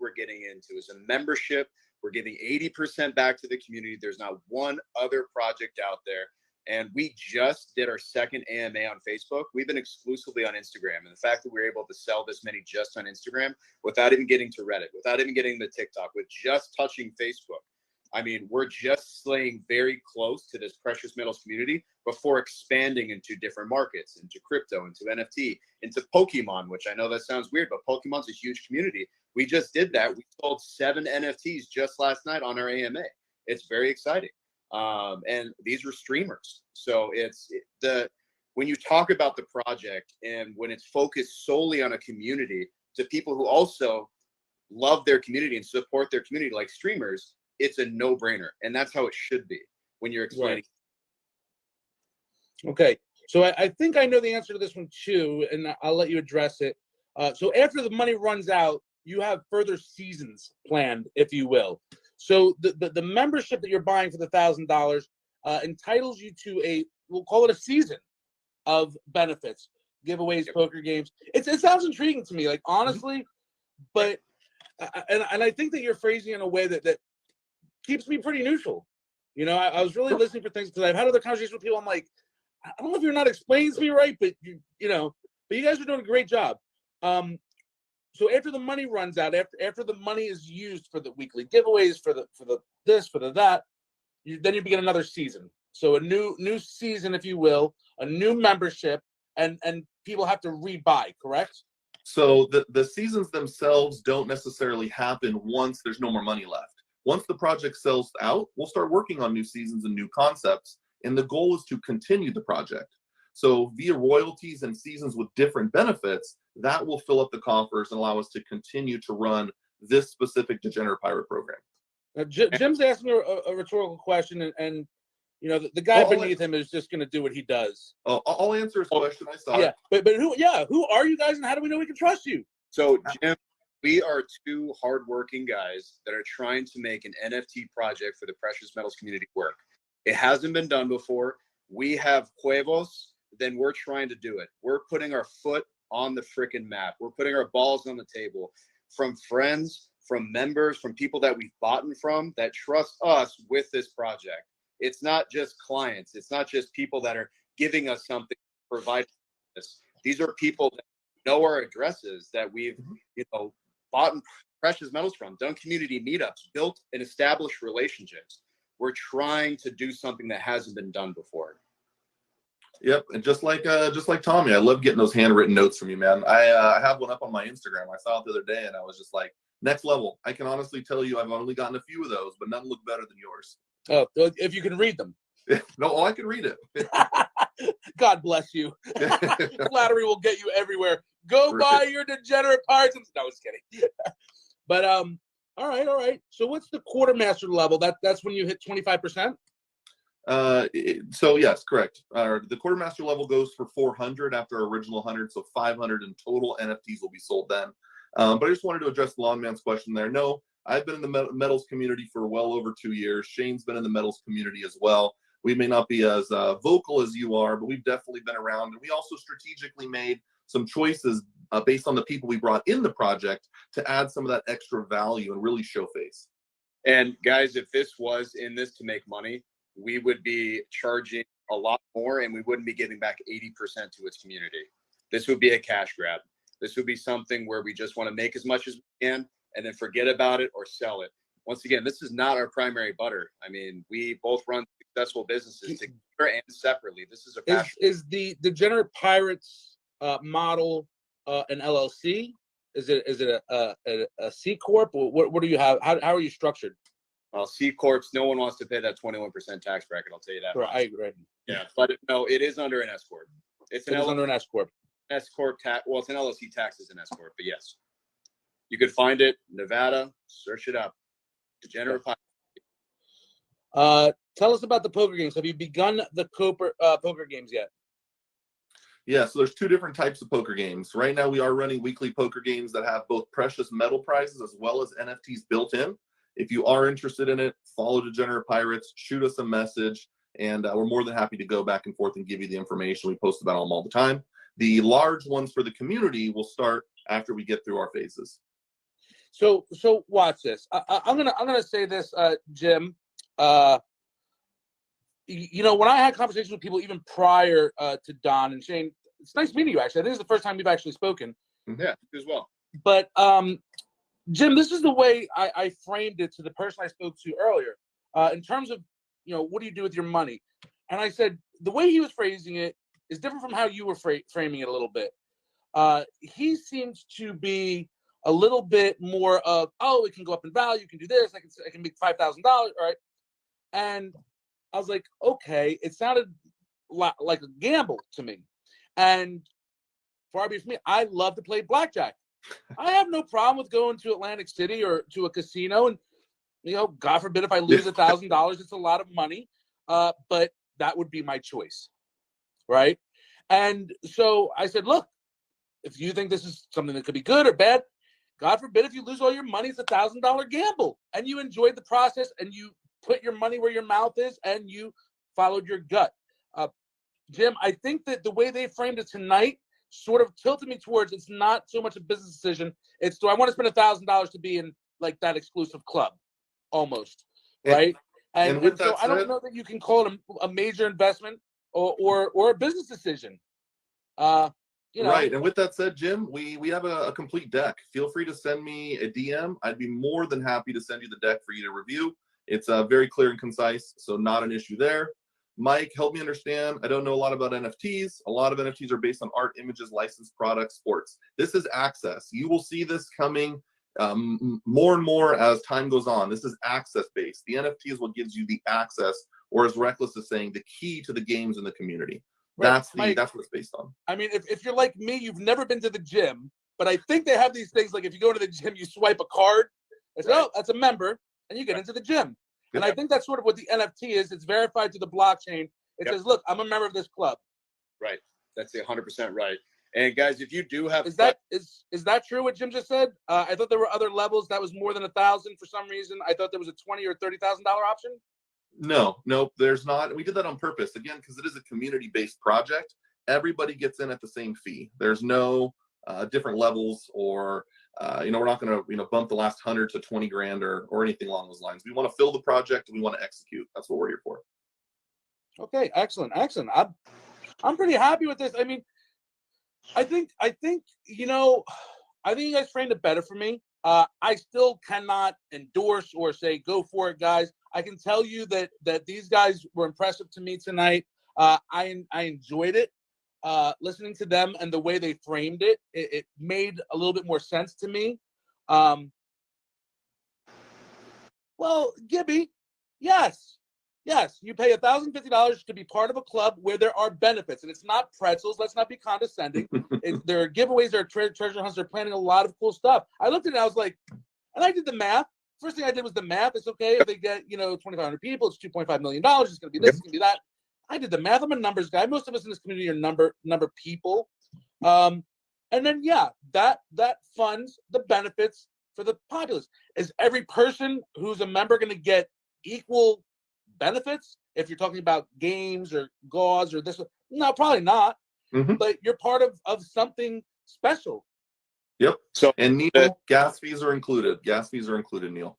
we're getting into is a membership. We're giving 80% back to the community. There's not one other project out there. And we just did our second AMA on Facebook. We've been exclusively on Instagram. And the fact that we're able to sell this many just on Instagram without even getting to Reddit, without even getting to TikTok, with just touching Facebook. I mean, we're just staying very close to this precious metals community before expanding into different markets, into crypto, into NFT, into Pokemon, which I know that sounds weird, but Pokemon's a huge community. We just did that. We sold 7 NFTs just last night on our AMA. It's very exciting. And these were streamers. So when you talk about the project and when it's focused solely on a community to people who also love their community and support their community like streamers, it's a no-brainer. And that's how it should be when you're explaining. Right. Okay. So I think I know the answer to this one too, and I'll let you address it. So after the money runs out, you have further seasons planned, if you will. So the membership that you're buying for the $1,000 entitles you to we'll call it a season of benefits, giveaways, poker games. It sounds intriguing to me, like honestly, but and I think that you're phrasing it in a way that keeps me pretty neutral. You know, I was really listening for things because I've had other conversations with people. I'm like, I don't know if you're not explaining to me right, but you guys are doing a great job. So after the money runs out, after the money is used for the weekly giveaways, for the this, for the that, then you begin another season. So a new season, if you will, a new membership, and people have to rebuy, correct? So the seasons themselves don't necessarily happen once there's no more money left. Once the project sells out, we'll start working on new seasons and new concepts. And the goal is to continue the project. So via royalties and seasons with different benefits, that will fill up the coffers and allow us to continue to run this specific Degenerate Pirate program. Now, Jim's asking a rhetorical question, and you know the guy beneath him is just going to do what he does. Oh, I'll answer his question. I saw it. But who are you guys, and how do we know we can trust you? So Jim, we are 2 hardworking guys that are trying to make an NFT project for the precious metals community work. It hasn't been done before. We have huevos, then we're trying to do it. We're putting our foot on the freaking map. We're putting our balls on the table. From friends, from members, from people that we've bought from that trust us with this project. It's not just clients. It's not just people that are giving us something, providing this. These are people that know our addresses, that we've, bought precious metals from, done community meetups, built and established relationships. We're trying to do something that hasn't been done before. Yep, and just like Tommy, I love getting those handwritten notes from you, man. I have one up on my Instagram. I saw it the other day, and I was just like, next level. I can honestly tell you, I've only gotten a few of those, but none look better than yours. Oh, if you can read them. No, I can read it. God bless you. Flattery will get you everywhere. Go buy your Degenerate Pirates. No, I was kidding. But all right. So what's the quartermaster level? That's when you hit 25%? So yes, correct. The quartermaster level goes for 400 after our original 100, so 500 in total NFTs will be sold then. But I just wanted to address the Longman's question there. No, I've been in the metals community for well over 2 years. Shane's been in the metals community as well. We may not be as vocal as you are, but we've definitely been around. And we also strategically made some choices based on the people we brought in the project to add some of that extra value and really show face. And guys, if this was in this to make money, we would be charging a lot more and we wouldn't be giving back 80% to its community. This would be a cash grab. This would be something where we just want to make as much as we can and then forget about it or sell it. Once again, this is not our primary butter. I mean, we both run successful businesses together and separately. This is a passion. Is the Degenerate Pirates model an LLC? Is it a C corp? What do you have? How are you structured? Well, C corps, no one wants to pay that 21% tax bracket. I'll tell you that. Right, I agree. Yeah, but no, it is under an S corp. It's under an S corp. S corp tax. Well, it's an LLC tax as an S corp, but yes, you could find it. Nevada, search it up. Degenerate. Tell us about the poker games. Have you begun the poker games yet? Yeah, so there's 2 different types of poker games. Right now, we are running weekly poker games that have both precious metal prizes as well as NFTs built in. If you are interested in it, follow Degenerate Pirates, shoot us a message, and we're more than happy to go back and forth and give you the information. We post about them all the time. The large ones for the community will start after we get through our phases. So watch this. I'm gonna say this, Jim. When I had conversations with people even prior to Don and Shane, it's nice meeting you. Actually, I think it's the first time we've actually spoken. Yeah, as well. But Jim, this is the way I framed it to the person I spoke to earlier, in terms of what do you do with your money? And I said the way he was phrasing it is different from how you were framing it a little bit. He seems to be a little bit more of, oh, it can go up in value, you can do this, I can make $5,000, right? And I was like, okay, it sounded like a gamble to me. And far be it from me, I love to play blackjack. I have no problem with going to Atlantic City or to a casino, and God forbid if I lose $1,000, it's a lot of money, but that would be my choice, right? And so I said, look, if you think this is something that could be good or bad, God forbid if you lose all your money, it's $1,000 gamble, and you enjoyed the process, and you put your money where your mouth is, and you followed your gut. Jim, I think that the way they framed it tonight sort of tilted me towards it's not so much a business decision. It's, do I want to spend $1,000 to be in like that exclusive club, almost, right? And so I don't know that you can call it a major investment or a business decision. Right. And with that said, Jim, we have a complete deck. Feel free to send me a DM. I'd be more than happy to send you the deck for you to review. It's very clear and concise, so not an issue there. Mike, help me understand. I don't know a lot about NFTs. A lot of NFTs are based on art, images, licensed products, sports. This is access. You will see this coming more and more as time goes on. This is access-based. The NFT is what gives you the access, or as Reckless is saying, the key to the games in the community. Right. That's what it's based on. I mean, if you're like me, you've never been to the gym, but I think they have these things like if you go to the gym, you swipe a card. It's right. Oh, that's a member, and you get into the gym. And I think that's sort of what the NFT is. It's verified to the blockchain. It says, look, I'm a member of this club. Right. That's 100% right. And guys, if you do have, is that true? What Jim just said? I thought there were other levels that was more than 1,000 for some reason. I thought there was a $20,000 or $30,000 option. No, there's not. We did that on purpose again because it is a community-based project. Everybody gets in at the same fee. There's no different levels or. We're not going to, bump the last 100 to 20 grand or anything along those lines. We want to fill the project and we want to execute. That's what we're here for. Okay, excellent. I'm pretty happy with this. I mean, I think you guys framed it better for me. I still cannot endorse or say go for it, guys. I can tell you that these guys were impressive to me tonight. I enjoyed it. Listening to them and the way they framed it, it made a little bit more sense to me. Well, Gibby, yes, you pay $1,050 to be part of a club where there are benefits, and it's not pretzels. Let's not be condescending. There are giveaways, there are treasure hunts. They're planning a lot of cool stuff. I looked at it, I was like, and I did the math. First thing I did was the math. It's okay if they get 2,500 people. It's $2.5 million. It's going to be this. It's going to be that. I did the math. I'm a numbers guy. Most of us in this community are number people. And then, that funds the benefits for the populace. Is every person who's a member going to get equal benefits? If you're talking about games or gauze or this, no, probably not. Mm-hmm. But you're part of something special. Yep. So, and Neil, gas fees are included. Neil.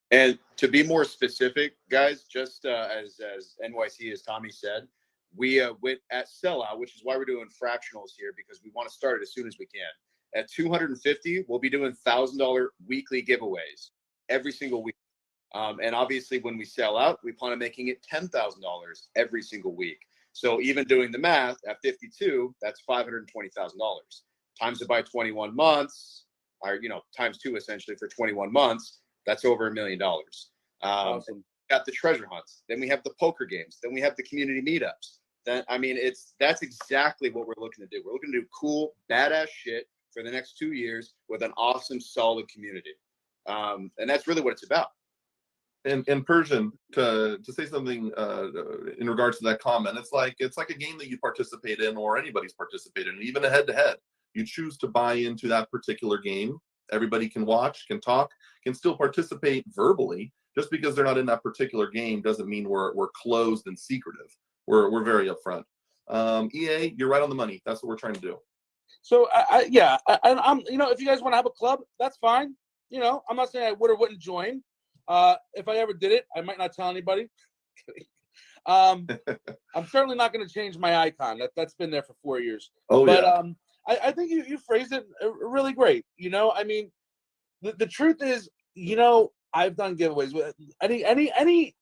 And to be more specific, guys, just as NYC, as Tommy said, we went at sellout, which is why we're doing fractionals here, because we want to start it as soon as we can. At 250, we'll be doing $1,000 weekly giveaways every single week. And obviously, when we sell out, we plan on making it $10,000 every single week. So even doing the math at 52, that's $520,000. Times it by 21 months, or times 2 essentially for 21 months. That's over $1 million. Awesome. Got the treasure hunts. Then we have the poker games. Then we have the community meetups. That's exactly what we're looking to do. We're looking to do cool, badass shit for the next 2 years with an awesome, solid community. And that's really what it's about. And Persian, to say something in regards to that comment, it's like a game that you participate in or anybody's participated in, even a head-to-head. You choose to buy into that particular game. Everybody can watch, can talk, can still participate verbally. Just because they're not in that particular game doesn't mean we're closed and secretive. We're very upfront. EA, you're right on the money. That's what we're trying to do. So I'm if you guys want to have a club, that's fine. You know, I'm not saying I would or wouldn't join. If I ever did it, I might not tell anybody. I'm certainly not going to change my icon. That's been there for 4 years. Oh, But yeah. I think you phrased it really great. You know, I mean, the truth is, you know, I've done giveaways with any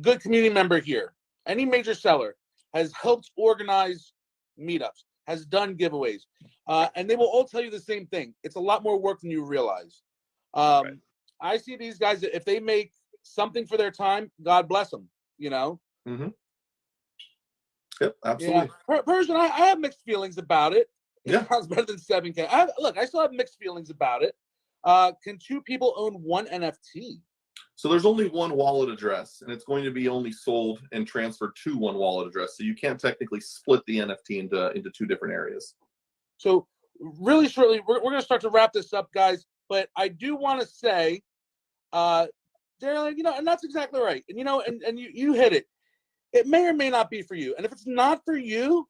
good community member here, any major seller has helped organize meetups, has done giveaways, and they will all tell you the same thing. It's a lot more work than you realize. Right. I see these guys, if they make something for their time, God bless them, you know? Mm-hmm. Yep, absolutely. Yeah. Persian, I have mixed feelings about it. It Yeah. sounds better than 7K. I still have mixed feelings about it. Can two people own one NFT? So there's only one wallet address, and it's going to be only sold and transferred to one wallet address. So you can't technically split the NFT into two different areas. So really shortly, we're going to start to wrap this up, guys. But I do want to say, Darren, you know, and that's exactly right. And, you know, and you hit it. It may or may not be for you. And if it's not for you,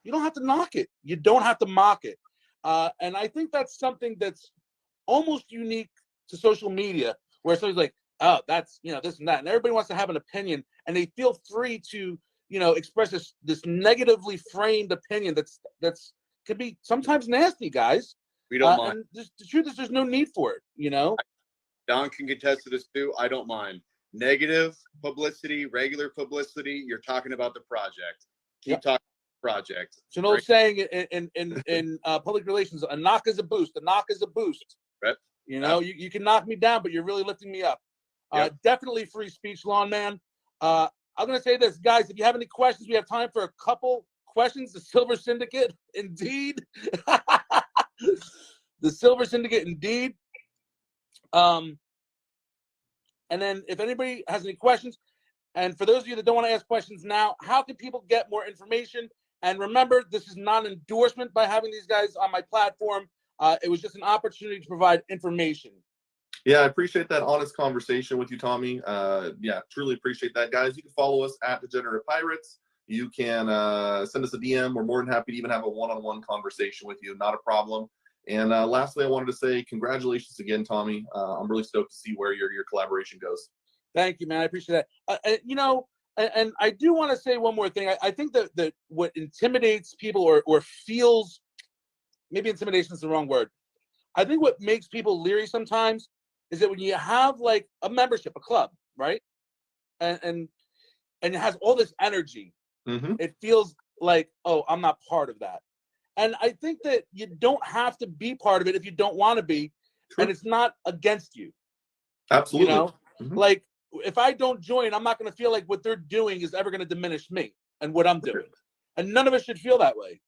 you don't have to knock it. You don't have to mock it. And I think that's something that's almost unique to social media, where somebody's like, oh, that's, you know, this and that. And everybody wants to have an opinion, and they feel free to, you know, express this negatively framed opinion that's could be sometimes nasty, guys. We don't mind. And the truth is, there's no need for it, you know? Don can contest to this too. I don't mind. Negative publicity, regular publicity. You're talking about the project. Keep talking about the project. It's an old saying in public relations: a knock is a boost. A knock is a boost. Right. You know, you can knock me down, but you're really lifting me up. Definitely free speech, Lawn Man. I'm going to say this, guys. If you have any questions, we have time for a couple questions. The Silver Syndicate, indeed. The Silver Syndicate, indeed. And then if anybody has any questions, and for those of you that don't want to ask questions now, how can people get more information? And remember, this is not an endorsement by having these guys on my platform. It was just an opportunity to provide information. Yeah, I appreciate that honest conversation with you, Tommy. Yeah, truly appreciate that, guys. You can follow us at Degenerate Pirates. You can send us a DM. We're more than happy to even have a one-on-one conversation with you. Not a problem. And lastly, I wanted to say congratulations again, Tommy. I'm really stoked to see where your collaboration goes. Thank you, man. I appreciate that. You know, and I do want to say one more thing. I think that what intimidates people or feels, maybe intimidation is the wrong word. I think what makes people leery sometimes is that when you have like a membership, a club, right? And it has all this energy, it feels like, oh, I'm not part of that. And I think that you don't have to be part of it if you don't want to be, and it's not against you. Absolutely. You know, like if I don't join, I'm not going to feel like what they're doing is ever going to diminish me and what I'm doing. And none of us should feel that way.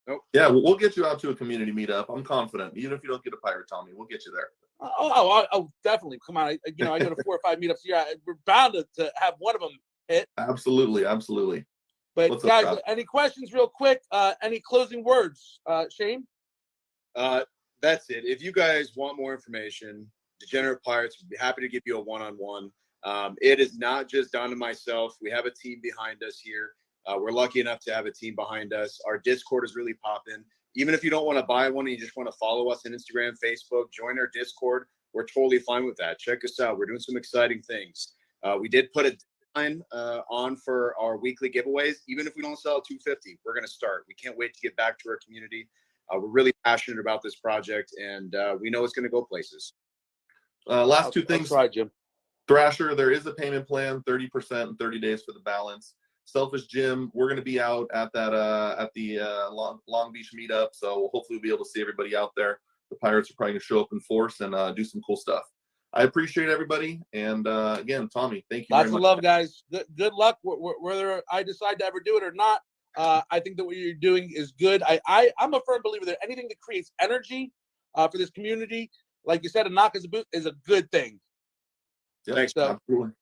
Nope. Yeah, we'll get you out to a community meetup. I'm confident. Even if you don't get a pirate, Tommy, we'll get you there. Oh, definitely. Come on. I go to 4 or 5 meetups a year. We're bound to have one of them hit. Absolutely. Absolutely. But guys, any questions real quick? Any closing words, Shane? That's it. If you guys want more information, Degenerate Pirates would be happy to give you a one-on-one. It is not just Don and myself. We have a team behind us here. We're lucky enough to have a team behind us. Our Discord is really popping. Even if you don't want to buy one and you just want to follow us on Instagram, Facebook, join our Discord, we're totally fine with that. Check us out. We're doing some exciting things. We did put a deadline on for our weekly giveaways. Even if we don't sell 250, we're going to start. We can't wait to get back to our community. We're really passionate about this project, and we know it's going to go places. Last two things. I'll try, Jim. Thrasher, there is a payment plan, 30% in 30 days for the balance. Selfish Jim, we're going to be out at that at the Long Beach meetup, so hopefully we'll be able to see everybody out there. The Pirates are probably going to show up in force and do some cool stuff. I appreciate everybody, and again, Tommy, thank you. Lots of love, guys. Good luck, whether I decide to ever do it or not. I think that what you're doing is good. I'm a firm believer that anything that creates energy for this community, like you said, a knock is a good thing. Yeah, thanks. So, absolutely.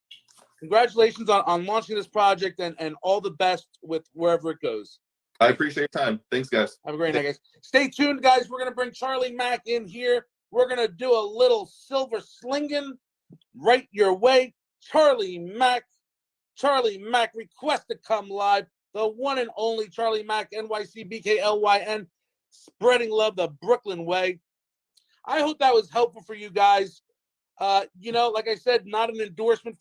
Congratulations on launching this project and all the best with wherever it goes. I appreciate your time. Thanks, guys. Have a great night, guys. Stay tuned, guys. We're going to bring Charlie Mack in here. We're going to do a little silver slinging right your way. Charlie Mack, request to come live. The one and only Charlie Mack, NYC, BKLYN, spreading love the Brooklyn way. I hope that was helpful for you guys. You know, like I said, not an endorsement